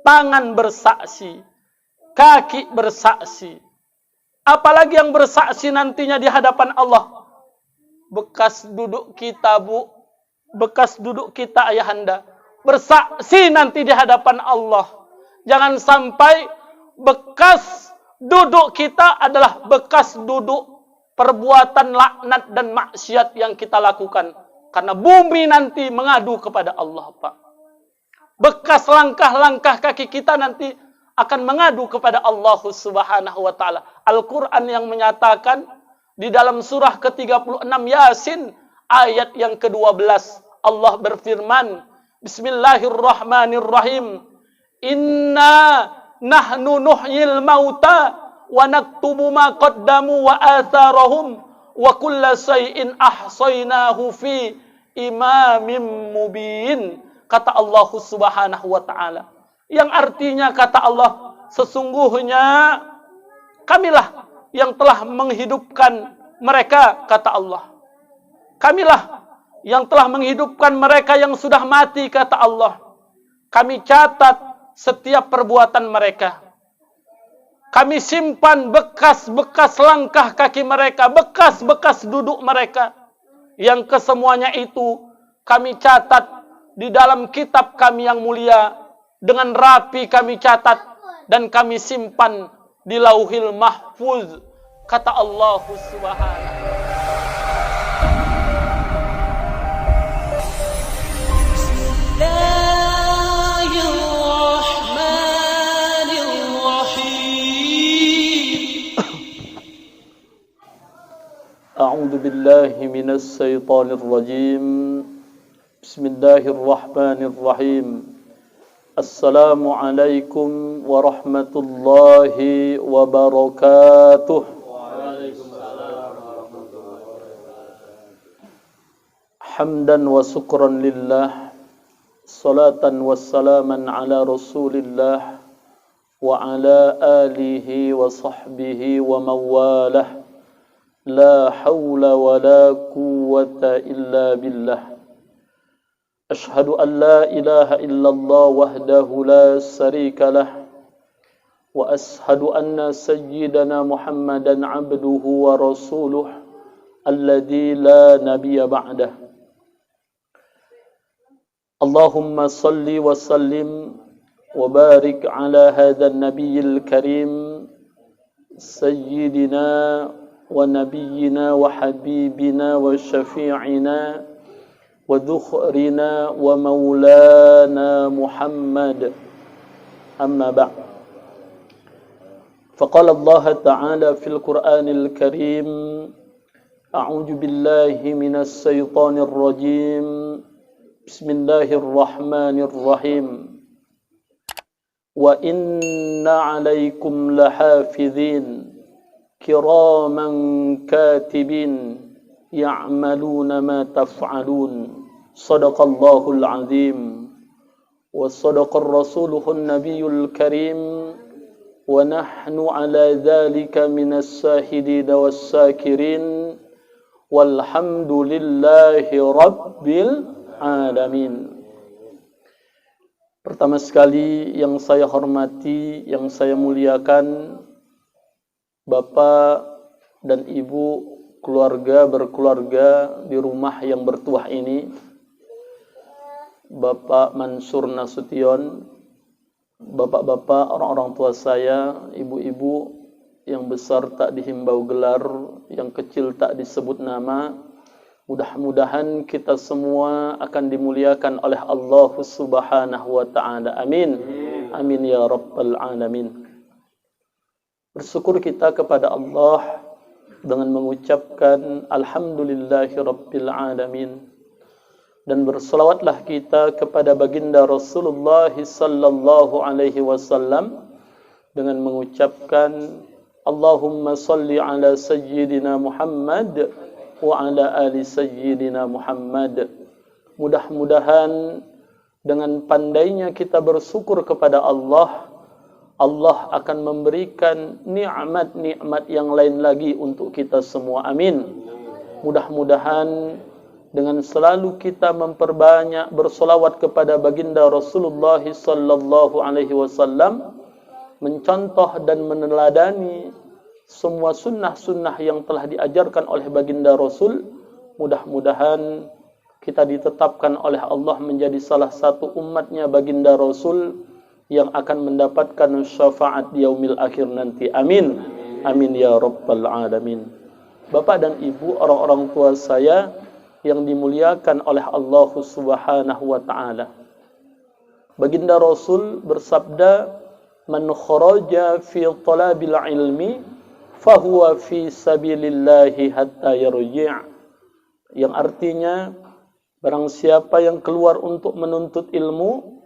tangan bersaksi, kaki bersaksi. Apalagi yang bersaksi nantinya di hadapan Allah. Bekas duduk kita, Bu, bekas duduk kita ayahanda, bersaksi nanti di hadapan Allah. Jangan sampai bekas duduk kita adalah bekas duduk perbuatan laknat dan maksiat yang kita lakukan. Karena bumi nanti mengadu kepada Allah, Pak. Bekas langkah-langkah kaki kita nanti akan mengadu kepada Allah Subhanahu wa taala. Al-Qur'an yang menyatakan di dalam surah ke-36 Yasin ayat yang ke-12 Allah berfirman, Bismillahirrahmanirrahim. Inna nahnu nuhyil mauta wa naktubu ma qaddamu wa atharahum wa kulla shay'in ahsaynahu fi imamin mubin. Kata Allah Subhanahu wa taala. Yang artinya kata Allah, sesungguhnya kamilah yang telah menghidupkan mereka, kata Allah. Kamilah yang telah menghidupkan mereka yang sudah mati, kata Allah. Kami catat setiap perbuatan mereka. Kami simpan bekas-bekas langkah kaki mereka, bekas-bekas duduk mereka. Yang kesemuanya itu kami catat di dalam kitab kami yang mulia. Dengan rapi kami catat dan kami simpan di Lauhil Mahfuz, kata Allah Subhanahu. A'udzu billahi minas syaitonir rajim. Bismillahirrahmanirrahim. Assalamualaikum warahmatullahi wabarakatuh. Waalaikumsalam warahmatullahi wabarakatuh. Hamdan wa syukran lillah, salatan wassalaman ala rasulillah wa ala alihi wa sahbihi wa mawalah. La hawla wa la quwwata illa billah. Ashhadu an la ilaha illallah wahdahu la sharika lah wa ashhadu anna sayyidana Muhammadan abduhu wa rasuluh alladzi la nabiyya ba'dah. Allahumma salli wa sallim wa barik ala hadzal nabiyil karim sayyidina wa nabiyyina wa habibina wa syafi'ina وذخرنا ومولانا محمد أما بعد فقال الله تعالى في القرآن الكريم أعوذ بالله من الشيطان الرجيم بسم الله الرحمن الرحيم وإن عليكم لحافظين كراما كاتبين يعملون ما تفعلون صدق الله العظيم وصدق الرسول النبي الكريم ونحن على ذلك من الشاهدين والشاكرين والحمد لله رب العالمين. Pertama sekali yang saya hormati, yang saya muliakan, Bapak dan Ibu berkeluarga di rumah yang bertuah ini, Bapak Mansur Nasution, bapak-bapak, orang-orang tua saya, ibu-ibu yang besar tak dihimbau gelar, yang kecil tak disebut nama. Mudah-mudahan kita semua akan dimuliakan oleh Allah Subhanahu wa taala. Amin. Amin ya rabbal alamin. Bersyukur kita kepada Allah dengan mengucapkan alhamdulillahi rabbil alamin, dan berselawatlah kita kepada baginda Rasulullah sallallahu alaihi wasallam dengan mengucapkan Allahumma salli ala sayyidina Muhammad wa ala ali sayyidina Muhammad. Mudah-mudahan dengan pandainya kita bersyukur kepada Allah, Allah akan memberikan nikmat-nikmat yang lain lagi untuk kita semua. Amin. Mudah-mudahan dengan selalu kita memperbanyak bersolawat kepada baginda Rasulullah sallallahu alaihi wasallam, mencontoh dan meneladani semua sunnah-sunnah yang telah diajarkan oleh baginda Rasul. Mudah-mudahan kita ditetapkan oleh Allah menjadi salah satu umatnya baginda Rasul yang akan mendapatkan syafaat di yaumil akhir nanti. Amin. Amin ya rabbal alamin. Bapak dan Ibu, orang-orang tua saya yang dimuliakan oleh Allah Subhanahu wa taala. Baginda Rasul bersabda, "Man kharaja fi talabil ilmi fahuwa fi sabilillahi hatta yarji'." Yang artinya, barang siapa yang keluar untuk menuntut ilmu,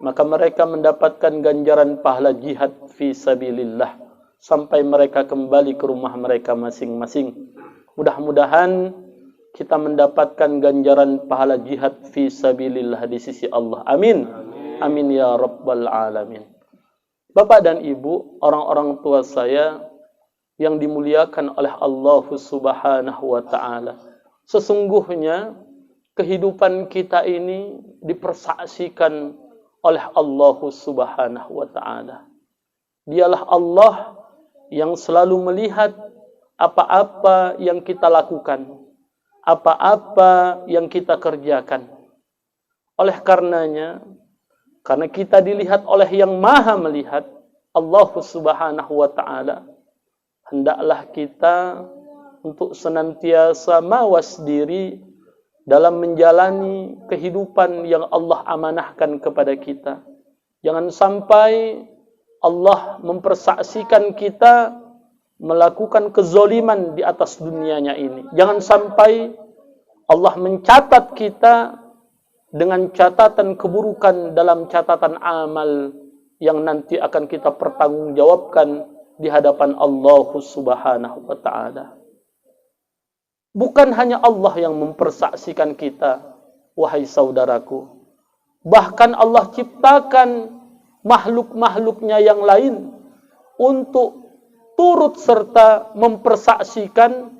maka mereka mendapatkan ganjaran pahala jihad fi sabilillah sampai mereka kembali ke rumah mereka masing-masing. Mudah-mudahan kita mendapatkan ganjaran pahala jihad fi sabilillah di sisi Allah. Amin. Amin ya rabbal alamin. Bapak dan Ibu, orang-orang tua saya yang dimuliakan oleh Allah Subhanahu wa taala. Sesungguhnya kehidupan kita ini dipersaksikan oleh Allah Subhanahu wa taala. Dialah Allah yang selalu melihat apa-apa yang kita lakukan, apa-apa yang kita kerjakan. Oleh karenanya, karena kita dilihat oleh yang Maha melihat, Allah Subhanahu wa taala, hendaklah kita untuk senantiasa mawas diri dalam menjalani kehidupan yang Allah amanahkan kepada kita. Jangan sampai Allah mempersaksikan kita melakukan kezoliman di atas dunianya ini. Jangan sampai Allah mencatat kita dengan catatan keburukan dalam catatan amal yang nanti akan kita pertanggungjawabkan di hadapan Allah Subhanahu wa taala. Bukan hanya Allah yang mempersaksikan kita, wahai saudaraku. Bahkan Allah ciptakan makhluk-makhluknya yang lain untuk turut serta mempersaksikan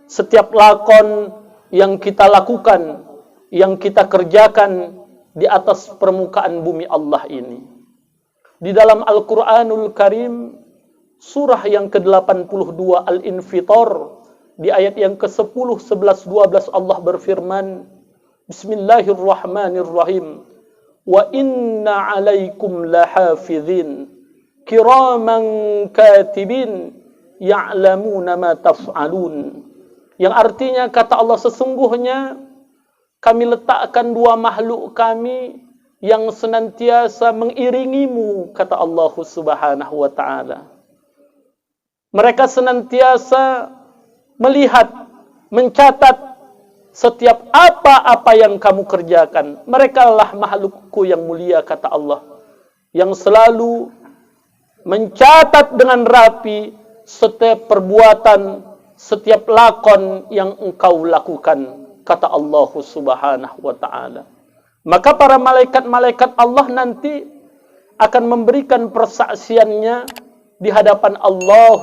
setiap lakon yang kita lakukan, yang kita kerjakan di atas permukaan bumi Allah ini. Di dalam Al-Quranul Karim, surah yang ke-82 Al-Infitar, di ayat yang ke-10, 11, 12 Allah berfirman, Bismillahirrahmanirrahim. Wa inna alaikum lahafidhin kiraman katibin ya'lamuna ma taf'alun. Yang artinya, kata Allah, sesungguhnya kami letakkan dua makhluk kami yang senantiasa mengiringimu, kata Allah Subhanahu wa ta'ala. Mereka senantiasa melihat, mencatat setiap apa-apa yang kamu kerjakan. Mereka lah makhlukku yang mulia, kata Allah, yang selalu mencatat dengan rapi setiap perbuatan, setiap lakon yang engkau lakukan, kata Allah Subhanahu wa ta'ala. Maka para malaikat-malaikat Allah nanti akan memberikan persaksiannya di hadapan Allah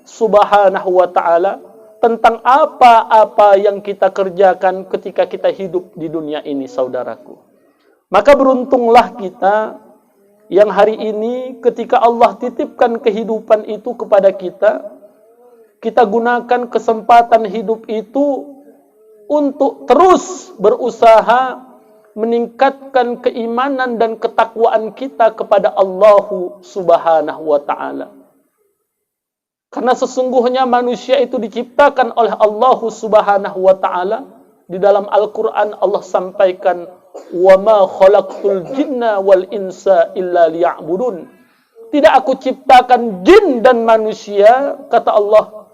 Subhanahu wa ta'ala tentang apa-apa yang kita kerjakan ketika kita hidup di dunia ini, saudaraku. Maka beruntunglah kita yang hari ini ketika Allah titipkan kehidupan itu kepada kita, kita gunakan kesempatan hidup itu untuk terus berusaha meningkatkan keimanan dan ketakwaan kita kepada Allah Subhanahu wa ta'ala. Karena sesungguhnya manusia itu diciptakan oleh Allah Subhanahu wa ta'ala. Di dalam Al-Quran Allah sampaikan, wa ma khalaqtul jinna wal insa illa liya'budun. Tidak aku ciptakan jin dan manusia, kata Allah,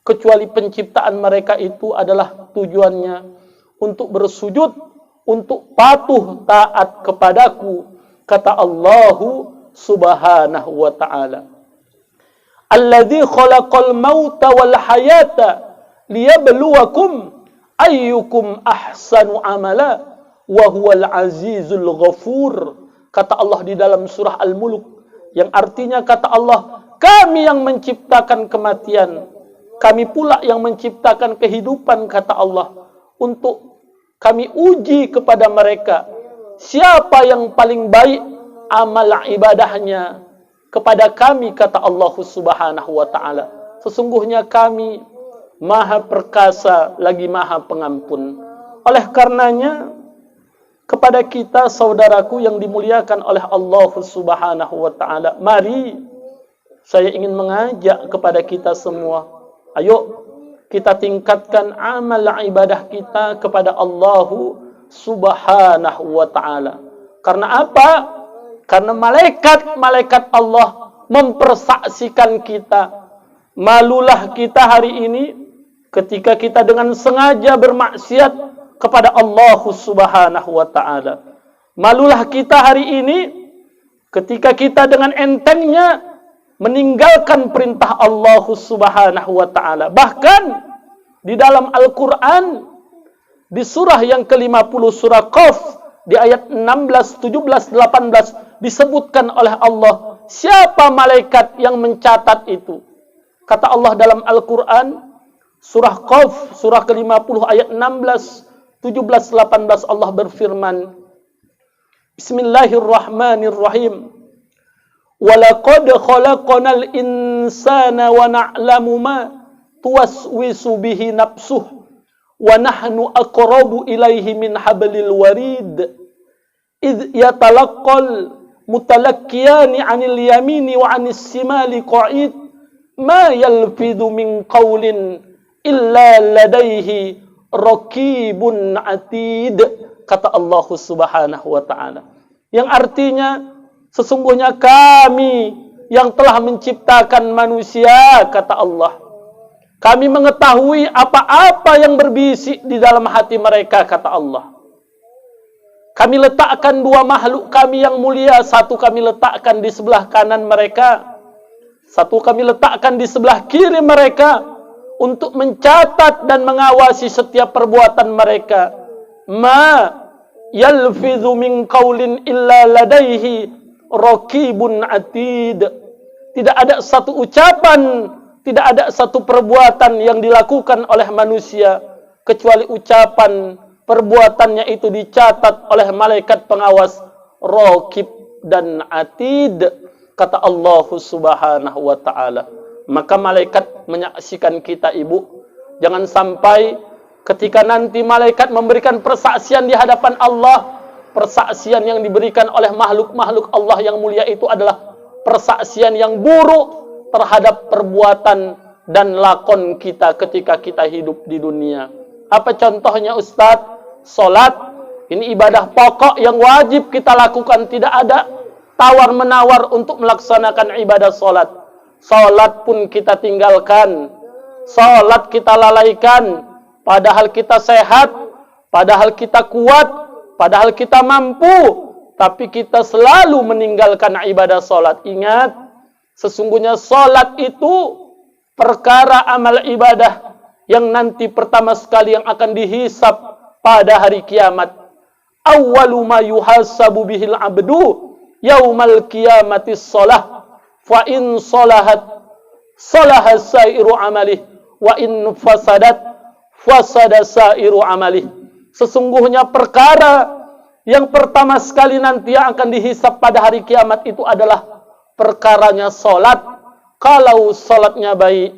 kecuali penciptaan mereka itu adalah tujuannya untuk bersujud, untuk patuh taat kepadaku, kata Allah Subhanahu wa ta'ala. Alladzi khalaqal mauta wal hayata liyabluwakum ayyukum ahsanu amala wa huwal azizul ghafur, kata Allah di dalam surah Al-Mulk, yang artinya, kata Allah, kami yang menciptakan kematian, kami pula yang menciptakan kehidupan, kata Allah. untuk kami uji kepada mereka siapa yang paling baik amal ibadahnya kepada kami, kata Allah Subhanahu wa taala. Sesungguhnya kami Maha perkasa lagi Maha pengampun. Oleh karenanya, kepada kita saudaraku yang dimuliakan oleh Allah Subhanahu wa taala, mari saya ingin mengajak kepada kita semua, ayo kita tingkatkan amal ibadah kita kepada Allah Subhanahu wa taala. Karena apa? Karena malaikat Allah mempersaksikan kita. Malulah kita hari ini ketika kita dengan sengaja bermaksiat kepada Allah Subhanahu wa taala. Malulah kita hari ini ketika kita dengan entengnya meninggalkan perintah Allah Subhanahu wa taala. Bahkan di dalam Al-Qur'an di surah yang ke-50 surah Qaf di ayat 16, 17, 18 disebutkan oleh Allah siapa malaikat yang mencatat itu. Kata Allah dalam Al-Qur'an surah Qaf surah ke-50 ayat 16, 17, 18 Allah berfirman, Bismillahirrahmanirrahim. Walaqad khalaqnal insana wa na'lamu ma tuwaswisu bihi nafsuh wa nahnu aqrabu ilaihi min hablil warid idh yatalaqqal mutalakkiyani 'anil yamini wa 'anis shimali qa'id ma yalfidhu min qawlin illa ladaihi raqibun 'atid, kata Allah Subhanahu wa taala. Yang artinya sesungguhnya kami yang telah menciptakan manusia, kata Allah. Kami mengetahui apa-apa yang berbisik di dalam hati mereka, kata Allah. Kami letakkan dua makhluk kami yang mulia, satu kami letakkan di sebelah kanan mereka, satu kami letakkan di sebelah kiri mereka, untuk mencatat dan mengawasi setiap perbuatan mereka. Ma yalfidhu min qaulin illa ladaihi raqibun atid. Tidak ada satu ucapan, tidak ada satu perbuatan yang dilakukan oleh manusia kecuali ucapan perbuatannya itu dicatat oleh malaikat pengawas raqib dan atid, kata Allah Subhanahu wa taala. Maka malaikat menyaksikan kita, ibu. Jangan sampai ketika nanti malaikat memberikan persaksian di hadapan Allah, persaksian yang diberikan oleh makhluk-makhluk Allah yang mulia itu adalah persaksian yang buruk terhadap perbuatan dan lakon kita ketika kita hidup di dunia. Apa contohnya, Ustadz? Salat, ini ibadah pokok yang wajib kita lakukan. Tidak ada tawar-menawar untuk melaksanakan ibadah salat. Salat pun kita tinggalkan, salat kita lalaikan, padahal kita sehat, padahal kita kuat, padahal kita mampu, tapi kita selalu meninggalkan ibadah salat. Ingat, sesungguhnya salat itu perkara amal ibadah yang nanti pertama sekali yang akan dihisab pada hari kiamat. Awwalu ma yuhasabu bihil abdu yaumal qiyamatis shalah. Fa in salahat salaha sairu amalih wa in fasadat fasada sairu amalih. Sesungguhnya perkara yang pertama sekali nanti yang akan dihisab pada hari kiamat itu adalah perkaranya salat. Kalau salatnya baik,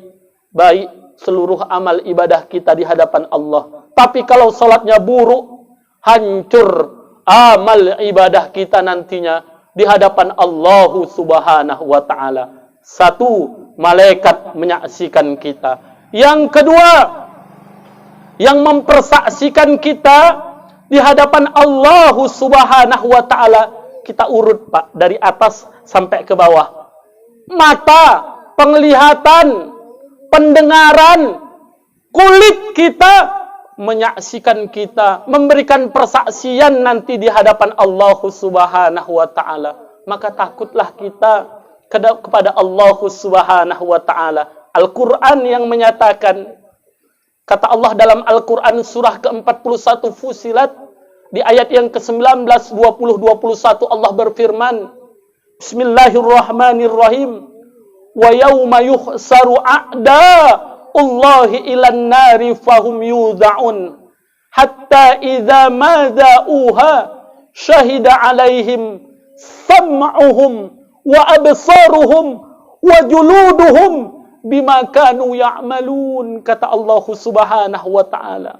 baik seluruh amal ibadah kita di hadapan Allah. Tapi kalau salatnya buruk, hancur amal ibadah kita nantinya di hadapan Allah Subhanahu wa taala. Satu, malaikat menyaksikan kita. Yang kedua, yang mempersaksikan kita di hadapan Allah Subhanahu wa taala, kita urut, Pak, dari atas sampai ke bawah. Mata, penglihatan, pendengaran, kulit kita menyaksikan kita, memberikan persaksian nanti di hadapan Allah Subhanahu wa taala. Maka takutlah kita kepada Allah Subhanahu wa taala. Al-Qur'an yang menyatakan, kata Allah dalam Al-Qur'an surah ke-41 Fusilat di ayat yang ke-19, 20, 21 Allah berfirman, Bismillahirrahmanirrahim. Wa yauma yuhsaru a'da'ullahi ilan nari fahum yudha'un hatta idza ma za'uha syahida 'alaihim sam'uhum wa absaruhum wa juluduhum bima kanu ya'malun, kata Allah Subhanahu wa ta'ala.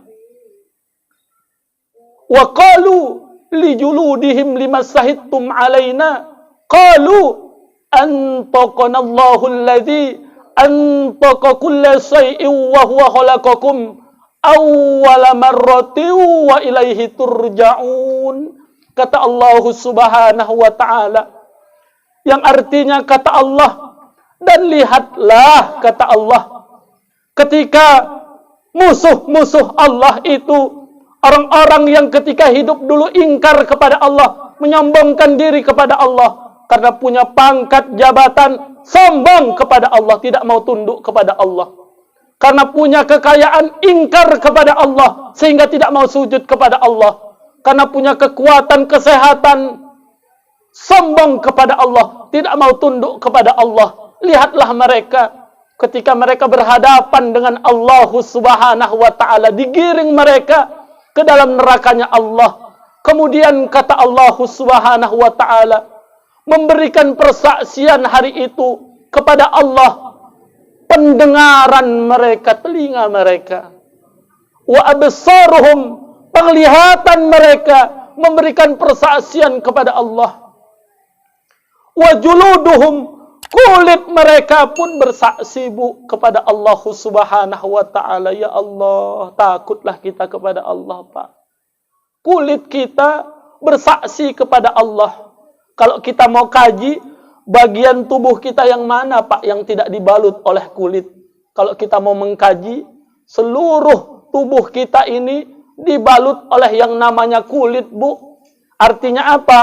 Wa qalu li juludihim lima sahidtum 'alaina qalu antaqana Allahu alladhi antaqa kulla shay'in wa huwa khalaqakum awwala marratin wa ilaihi turja'un, kata Allah Subhanahu wa ta'ala, yang artinya kata Allah, dan lihatlah kata Allah, ketika musuh-musuh Allah itu orang-orang yang ketika hidup dulu ingkar kepada Allah, menyombongkan diri kepada Allah karena punya pangkat jabatan, sombong kepada Allah, tidak mau tunduk kepada Allah. Karena punya kekayaan, ingkar kepada Allah sehingga tidak mau sujud kepada Allah. Karena punya kekuatan, kesehatan, sombong kepada Allah, tidak mau tunduk kepada Allah. Lihatlah mereka ketika mereka berhadapan dengan Allah Subhanahu wa ta'ala, digiring mereka ke dalam nerakanya Allah. Kemudian kata Allah Subhanahu wa ta'ala memberikan persaksian hari itu kepada Allah, pendengaran mereka, telinga mereka, wa absaruhum, penglihatan mereka, memberikan persaksian kepada Allah, wa juluduhum, kulit mereka pun bersaksi kepada Allah Subhanahu wa ta'ala. Ya Allah, takutlah kita kepada Allah, Pak. Kulit kita bersaksi kepada Allah. Kalau kita mau kaji, bagian tubuh kita yang mana, Pak, yang tidak dibalut oleh kulit? Kalau kita mau mengkaji, seluruh tubuh kita ini dibalut oleh yang namanya kulit, Bu. Artinya apa?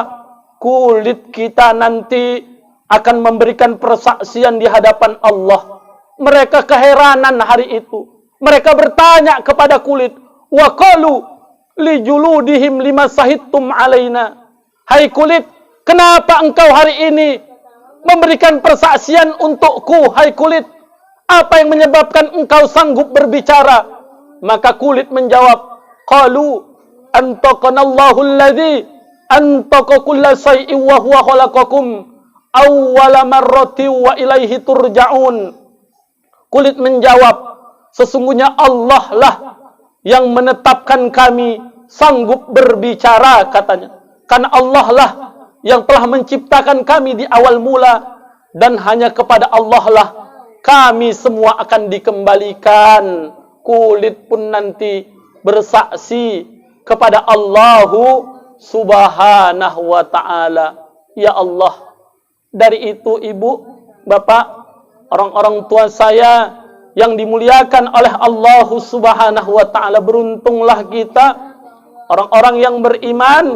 Kulit kita nanti akan memberikan persaksian di hadapan Allah. Mereka keheranan hari itu. Mereka bertanya kepada kulit, wa qalu li juludihim lima sahidtum alaina. Hai kulit, kenapa engkau hari ini memberikan persaksian untukku? Hai kulit, apa yang menyebabkan engkau sanggup berbicara? Maka kulit menjawab, qalu antaqanallahu alladhi antaqa kulla shay'in wa huwa khalaqakum awwala marratin wa ilaihi turja'un. Kulit menjawab, sesungguhnya Allah lah yang menetapkan kami sanggup berbicara, katanya. Karena Allah lah yang telah menciptakan kami di awal mula, dan hanya kepada Allah lah kami semua akan dikembalikan. Kulit pun nanti bersaksi kepada Allah Subhanahu wa ta'ala. Ya Allah, dari itu Ibu, Bapak, orang-orang tua saya yang dimuliakan oleh Allah Subhanahu wa ta'ala, beruntunglah kita, orang-orang yang beriman,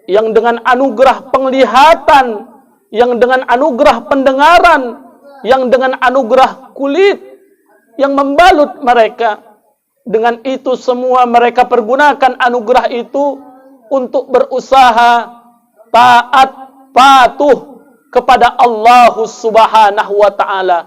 yang dengan anugerah penglihatan, yang dengan anugerah pendengaran, yang dengan anugerah kulit yang membalut mereka. Dengan itu semua mereka pergunakan anugerah itu untuk berusaha taat, patuh kepada Allah Subhanahu wa ta'ala,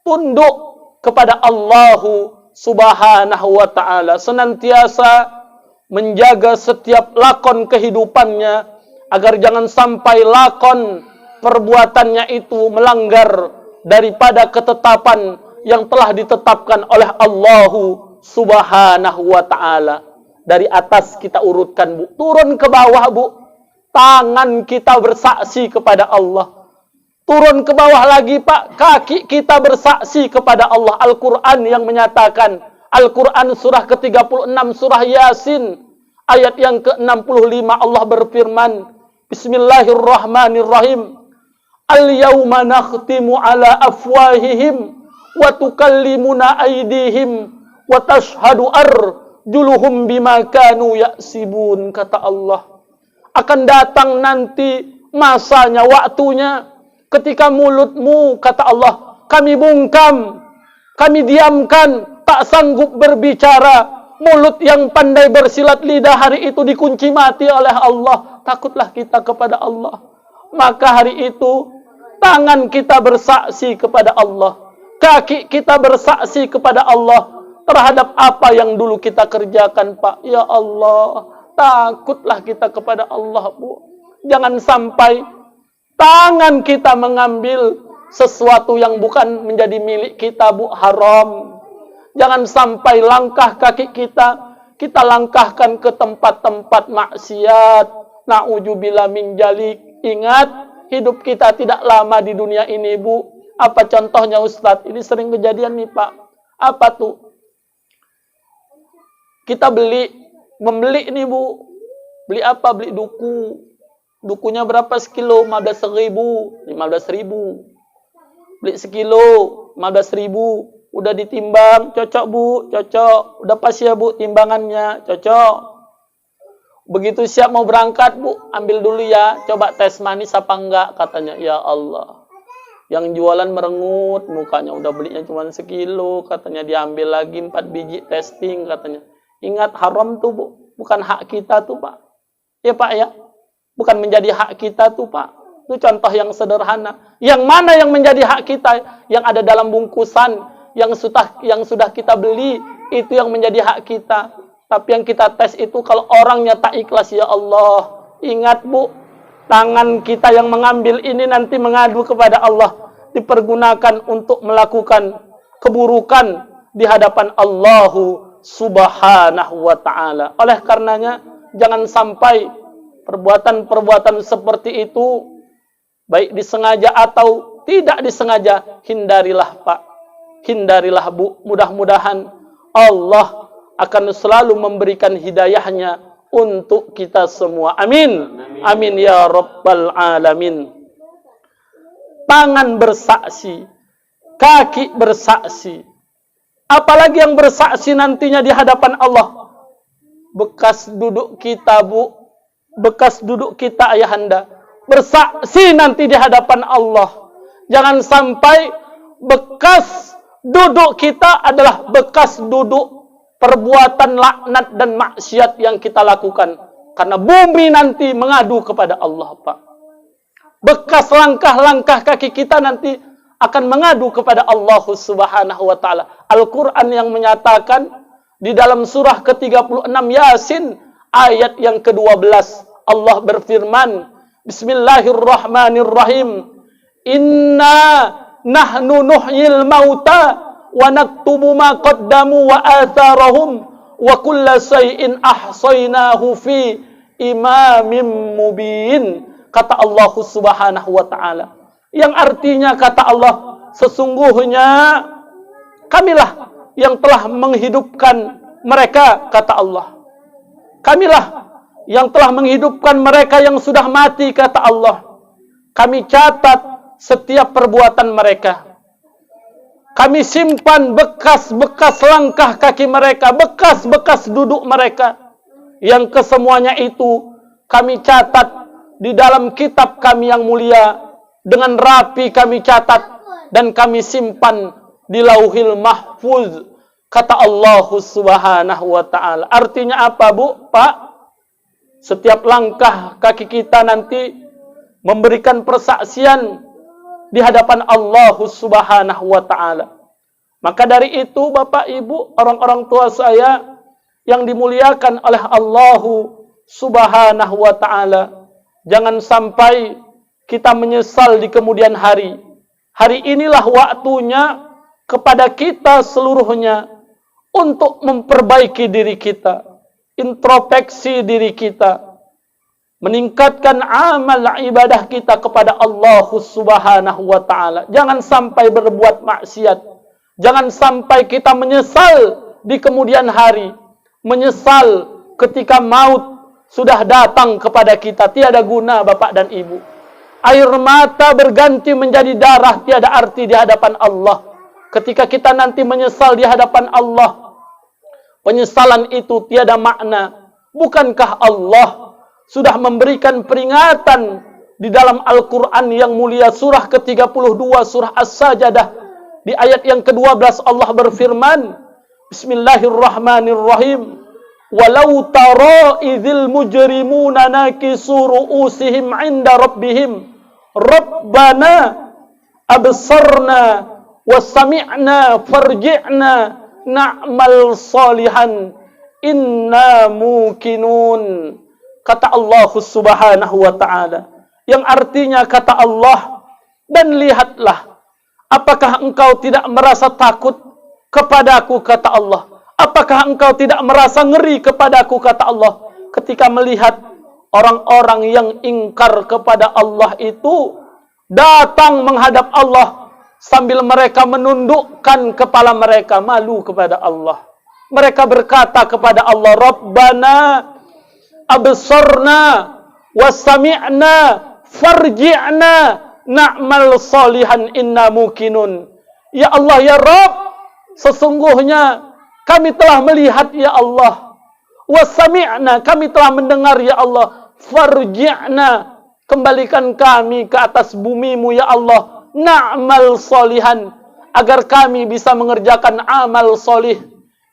tunduk kepada Allah Subhanahu wa ta'ala, senantiasa menjaga setiap lakon kehidupannya agar jangan sampai lakon perbuatannya itu melanggar daripada ketetapan yang telah ditetapkan oleh Allah Subhanahu wa ta'ala. Dari atas kita urutkan, Bu, turun ke bawah, Bu. Tangan kita bersaksi kepada Allah. Turun ke bawah lagi, Pak, kaki kita bersaksi kepada Allah. Al-Quran yang menyatakan, Al-Quran surah ke-36, surah Yasin, ayat yang ke-65, Allah berfirman, Bismillahirrahmanirrahim. Al-yawma nakhtimu ala afwahihim wa tukallimuna aydihim wa tashhadu arjuluhum bima kanu yaksibun, kata Allah. Akan datang nanti masanya, waktunya, ketika mulutmu, kata Allah, kami bungkam, kami diamkan, tak sanggup berbicara. Mulut yang pandai bersilat lidah hari itu dikunci mati oleh Allah. Takutlah kita kepada Allah. Maka hari itu tangan kita bersaksi kepada Allah, kaki kita bersaksi kepada Allah, terhadap apa yang dulu kita kerjakan, Pak. Ya Allah, takutlah kita kepada Allah, Bu. Jangan sampai tangan kita mengambil sesuatu yang bukan menjadi milik kita, Bu, haram. Jangan sampai langkah kaki kita langkahkan ke tempat-tempat maksiat. Na'udzubillah min dzalik. Ingat, hidup kita tidak lama di dunia ini, Bu. Apa contohnya, Ustadz? Ini sering kejadian nih, Pak. Apa tuh? Kita membeli nih, Bu. Beli apa? Beli duku. Dukunya berapa sekilo? 15.000. 15.000. Beli sekilo, 15.000. Udah ditimbang, cocok, Bu, cocok. Udah pas ya, Bu, timbangannya, cocok. Begitu siap mau berangkat, Bu, ambil dulu ya, coba tes manis apa enggak, katanya. Ya Allah. Yang jualan merengut mukanya, udah belinya cuma sekilo, katanya. Diambil lagi 4 biji testing, katanya. Ingat, haram tuh, Bu. Bukan hak kita tuh, Pak. Ya, Pak, ya. Bukan menjadi hak kita tuh, Pak. Itu contoh yang sederhana. Yang mana yang menjadi hak kita? Yang ada dalam bungkusan, yang sudah kita beli, itu yang menjadi hak kita. Tapi yang kita tes itu kalau orangnya tak ikhlas, ya Allah. Ingat, Bu, tangan kita yang mengambil ini nanti mengadu kepada Allah. Dipergunakan untuk melakukan keburukan di hadapan Allah Subhanahu wa ta'ala. Oleh karenanya, jangan sampai perbuatan-perbuatan seperti itu, baik disengaja atau tidak disengaja, hindarilah, Pak. Hindarilah, Bu. Mudah-mudahan Allah akan selalu memberikan hidayahnya untuk kita semua. Amin. Amin ya Rabbal Alamin. Tangan bersaksi, kaki bersaksi. Apalagi yang bersaksi nantinya di hadapan Allah. Bekas duduk kita, Bu. Bekas duduk kita, ayahanda. Bersaksi nanti di hadapan Allah. Jangan sampai bekas duduk kita adalah bekas duduk perbuatan laknat dan maksiat yang kita lakukan. Karena bumi nanti mengadu kepada Allah, Pak. Bekas langkah-langkah kaki kita nanti akan mengadu kepada Allah Subhanahu wa ta'ala. Al-Quran yang menyatakan di dalam surah ke-36 Yasin ayat yang ke-12, Allah berfirman, Bismillahirrahmanirrahim. Inna nahnu nuhyil mauta wa naktubu ma qaddamu wa atharahum wa kulla shay'in ahsaynahu fi imamin mubin. Kata Allah Subhanahu wa ta'ala. Yang artinya, kata Allah, sesungguhnya kamilah yang telah menghidupkan mereka, kata Allah. Kamilah yang telah menghidupkan mereka yang sudah mati, kata Allah. Kami catat setiap perbuatan mereka. Kami simpan bekas-bekas langkah kaki mereka, bekas-bekas duduk mereka. Yang kesemuanya itu kami catat di dalam kitab kami yang mulia. Dengan rapi kami catat dan kami simpan di Lauhil Mahfuz. Kata Allah Subhanahu wa ta'ala. Artinya apa, Bu? Pak? Setiap langkah kaki kita nanti memberikan persaksian di hadapan Allah Subhanahu wa ta'ala. Maka dari itu, Bapak, Ibu, orang-orang tua saya yang dimuliakan oleh Allah Subhanahu wa ta'ala, jangan sampai kita menyesal di kemudian hari. Hari inilah waktunya kepada kita seluruhnya untuk memperbaiki diri kita, introspeksi diri kita, meningkatkan amal ibadah kita kepada Allah Subhanahu wa ta'ala. Jangan sampai berbuat maksiat. Jangan sampai kita menyesal di kemudian hari. Menyesal ketika maut sudah datang kepada kita. Tiada guna, Bapak dan Ibu. Air mata berganti menjadi darah, tiada arti di hadapan Allah. Ketika kita nanti menyesal di hadapan Allah, penyesalan itu tiada makna. Bukankah Allah sudah memberikan peringatan di dalam Al-Quran yang mulia, surah ke-32, surah As-Sajadah, di ayat yang ke-12 Allah berfirman, Bismillahirrahmanirrahim. Walau tara idzil mujrimuna nakisu ru'usihim 'inda rabbihim Rabbana absarna wa sami'na farji'na na'mal salihan inna muqinun. Kata Allah Subhanahu wa ta'ala, yang artinya kata Allah, dan lihatlah, apakah engkau tidak merasa takut kepadaku, kata Allah. Apakah engkau tidak merasa ngeri kepadaku, kata Allah, ketika melihat orang-orang yang ingkar kepada Allah itu datang menghadap Allah sambil mereka menundukkan kepala mereka, malu kepada Allah. Mereka berkata kepada Allah, Rabbana absarna wasami'na farji'na na'mal salihan inna muqinun. Ya Allah, ya Rabb, sesungguhnya kami telah melihat, ya Allah, wasami'na, kami telah mendengar, ya Allah, farji'na, kembalikan kami ke atas bumimu, ya Allah, na'mal salihan, agar kami bisa mengerjakan amal solih,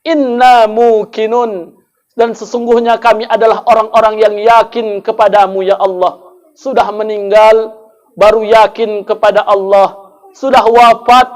inna muqinun, dan sesungguhnya kami adalah orang-orang yang yakin kepadamu, ya Allah. Sudah meninggal, baru yakin kepada Allah. Sudah wafat,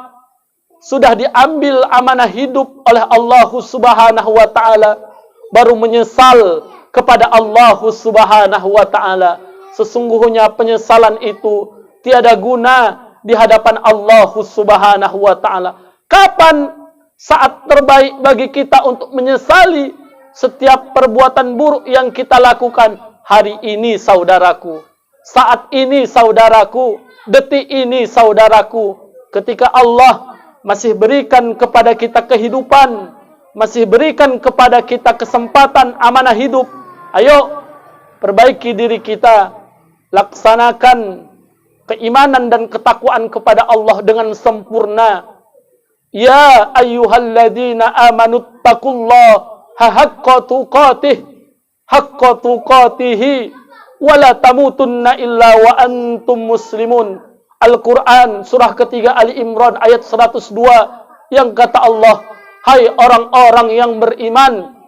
sudah diambil amanah hidup oleh Allah Subhanahu wa ta'ala, baru menyesal kepada Allah Subhanahu wa ta'ala. Sesungguhnya penyesalan itu tiada guna di hadapan Allah Subhanahu wa ta'ala. Kapan saat terbaik bagi kita untuk menyesali setiap perbuatan buruk yang kita lakukan? Hari ini, saudaraku. Saat ini, saudaraku. Detik ini, saudaraku. Ketika Allah masih berikan kepada kita kehidupan, masih berikan kepada kita kesempatan amanah hidup, ayo perbaiki diri kita, laksanakan keimanan dan ketakwaan kepada Allah dengan sempurna. Ya ayyuhalladzina amanu taqullaha haqqa tuqatihi wa la tamutunna illa wa antum muslimun. Al-Quran surah ketiga Ali Imran ayat 102, yang kata Allah, hai orang-orang yang beriman,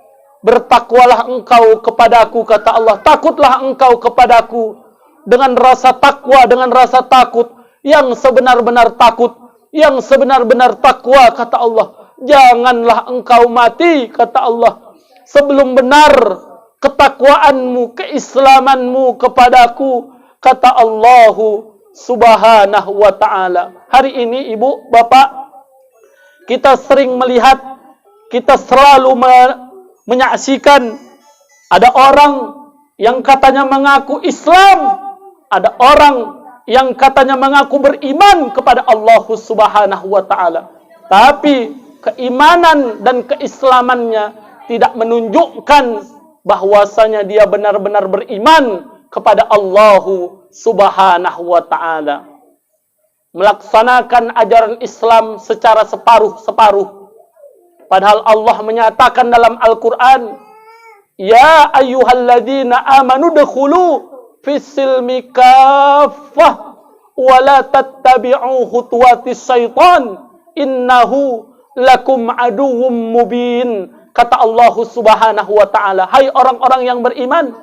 bertakwalah engkau kepadaku, kata Allah, takutlah engkau kepadaku dengan rasa takwa, dengan rasa takut yang sebenar-benar takut, yang sebenar-benar takwa, kata Allah. Janganlah engkau mati, kata Allah, sebelum benar ketakwaanmu, keislamanmu kepadaku, kata Allah Subhanahu wa ta'ala. Hari ini, ibu, bapak, kita sering melihat, kita selalu menyaksikan ada orang yang katanya mengaku Islam, ada orang yang katanya mengaku beriman kepada Allah Subhanahu wa ta'ala, tapi keimanan dan keislamannya tidak menunjukkan bahwasanya dia benar-benar beriman kepada Allah Subhanahu wa ta'ala. Melaksanakan ajaran Islam secara separuh-separuh. Padahal Allah menyatakan dalam Al-Quran, ya ayyuhalladzina amanu dukhulu fis-silmi kaffah wa la tattabi'u khutuwatis syaitan innahu lakum aduwwum mubin. Kata Allah Subhanahu wa ta'ala, hai orang-orang yang beriman,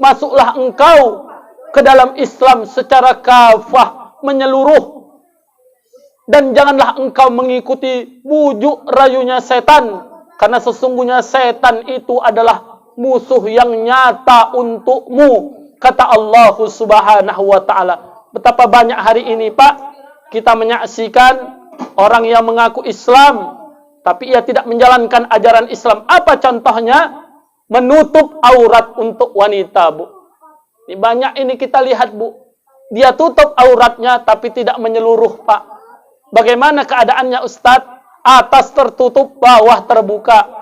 masuklah engkau ke dalam Islam secara kafah, menyeluruh, dan janganlah engkau mengikuti bujuk rayunya setan, karena sesungguhnya setan itu adalah musuh yang nyata untukmu, kata Allah Subhanahu wa ta'ala. Betapa banyak hari ini, Pak, kita menyaksikan orang yang mengaku Islam, tapi ia tidak menjalankan ajaran Islam. Apa contohnya? Menutup aurat untuk wanita, Bu. Ini banyak ini kita lihat, Bu. Dia tutup auratnya, tapi tidak menyeluruh, Pak. Bagaimana keadaannya, Ustadz? Atas tertutup, bawah terbuka.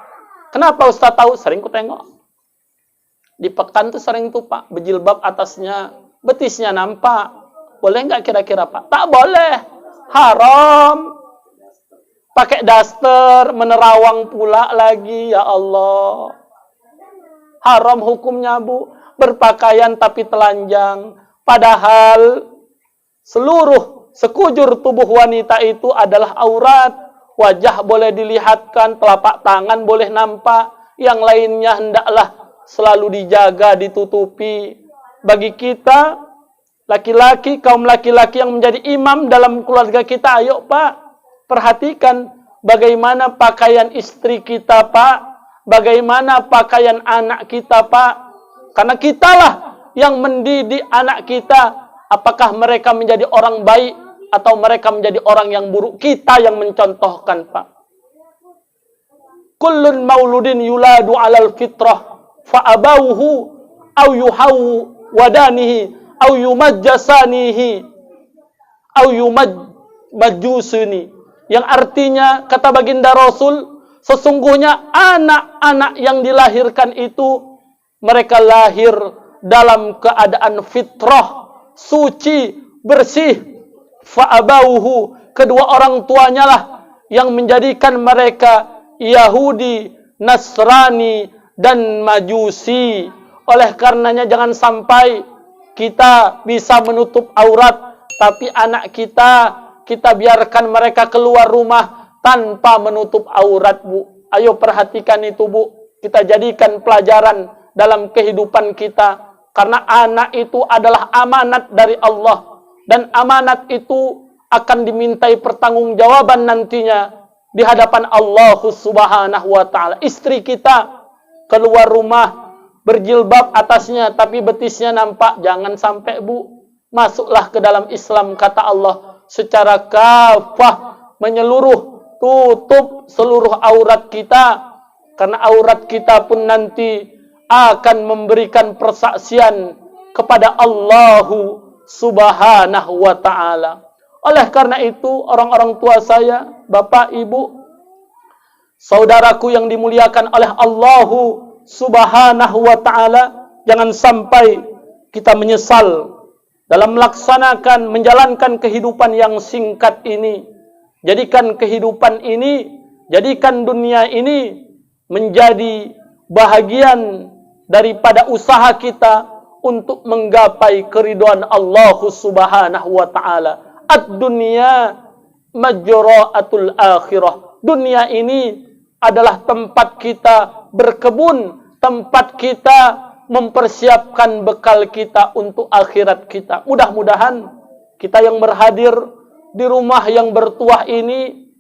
Kenapa Ustadz tahu? Sering ku tengok. Di Pekan tuh sering tuh, Pak. Berjilbab atasnya, betisnya nampak. Boleh nggak kira-kira, Pak? Tak boleh. Haram. Pakai daster, menerawang pula lagi, ya Allah. Haram hukumnya, Bu. Berpakaian tapi telanjang. Padahal seluruh sekujur tubuh wanita itu adalah aurat. Wajah boleh dilihatkan, telapak tangan boleh nampak. Yang lainnya hendaklah selalu dijaga, ditutupi. Bagi kita, laki-laki, kaum laki-laki yang menjadi imam dalam keluarga kita, ayo Pak, perhatikan bagaimana pakaian istri kita, Pak, bagaimana pakaian anak kita, Pak. Karena kitalah yang mendidik anak kita, apakah mereka menjadi orang baik atau mereka menjadi orang yang buruk. Kita yang mencontohkan, Pak. Kullun mauludin yuladu alal fitrah fa'abawuhu au yuhawu wadanihi au yumajjasanihi au yumajjusuni. Yang artinya, kata baginda Rasul, sesungguhnya anak-anak yang dilahirkan itu mereka lahir dalam keadaan fitrah, suci, bersih. Fa'abawuhu, kedua orang tuanya lah yang menjadikan mereka Yahudi, Nasrani, dan Majusi. Oleh karenanya jangan sampai kita bisa menutup aurat, tapi anak kita biarkan mereka keluar rumah tanpa menutup aurat, Bu. Ayo perhatikan itu, Bu. Kita jadikan pelajaran dalam kehidupan kita. Karena anak itu adalah amanat dari Allah. Dan amanat itu akan dimintai pertanggungjawaban nantinya di hadapan Allah Subhanahu wa ta'ala. Istri kita keluar rumah berjilbab atasnya tapi betisnya nampak, jangan sampai, Bu. Masuklah ke dalam Islam, kata Allah, secara kafah, menyeluruh, tutup seluruh aurat kita. Karena aurat kita pun nanti akan memberikan persaksian kepada Allah Subhanahu wa ta'ala. Oleh karena itu, orang-orang tua saya, Bapak, Ibu, saudaraku yang dimuliakan oleh Allah Subhanahu wa ta'ala, jangan sampai kita menyesal dalam melaksanakan, menjalankan kehidupan yang singkat ini. Jadikan kehidupan ini, jadikan dunia ini menjadi bahagian daripada usaha kita untuk menggapai keridhaan Allah Subhanahu wa ta'ala. Ad-dunya majra'atul akhirah. Dunia ini adalah tempat kita berkebun, tempat kita mempersiapkan bekal kita untuk akhirat kita. Mudah-mudahan kita yang berhadir di rumah yang bertuah ini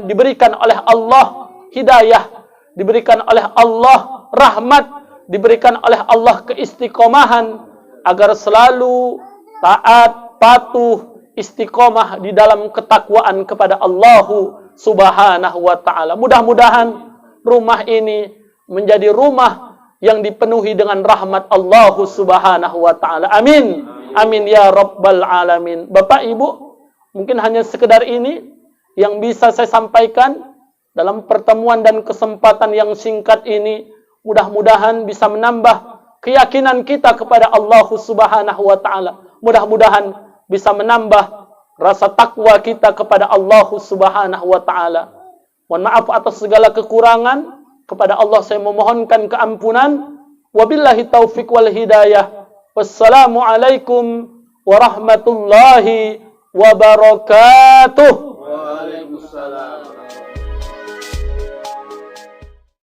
diberikan oleh Allah hidayah, diberikan oleh Allah rahmat, diberikan oleh Allah keistiqomahan agar selalu taat, patuh, istiqomah di dalam ketakwaan kepada Allah Subhanahu wa ta'ala. Mudah-mudahan rumah ini menjadi rumah yang dipenuhi dengan rahmat Allah Subhanahu wa ta'ala. Amin. Amin ya rabbal alamin. Bapak, Ibu, mungkin hanya sekedar ini yang bisa saya sampaikan dalam pertemuan dan kesempatan yang singkat ini. Mudah-mudahan bisa menambah keyakinan kita kepada Allah Subhanahu wa ta'ala. Mudah-mudahan bisa menambah rasa takwa kita kepada Allah Subhanahu wa ta'ala. Mohon maaf atas segala kekurangan. Kepada Allah saya memohonkan keampunan. Wabillahi taufiq wal hidayah. Wassalamualaikum warahmatullahi wabarakatuh. Waalaikumsalam.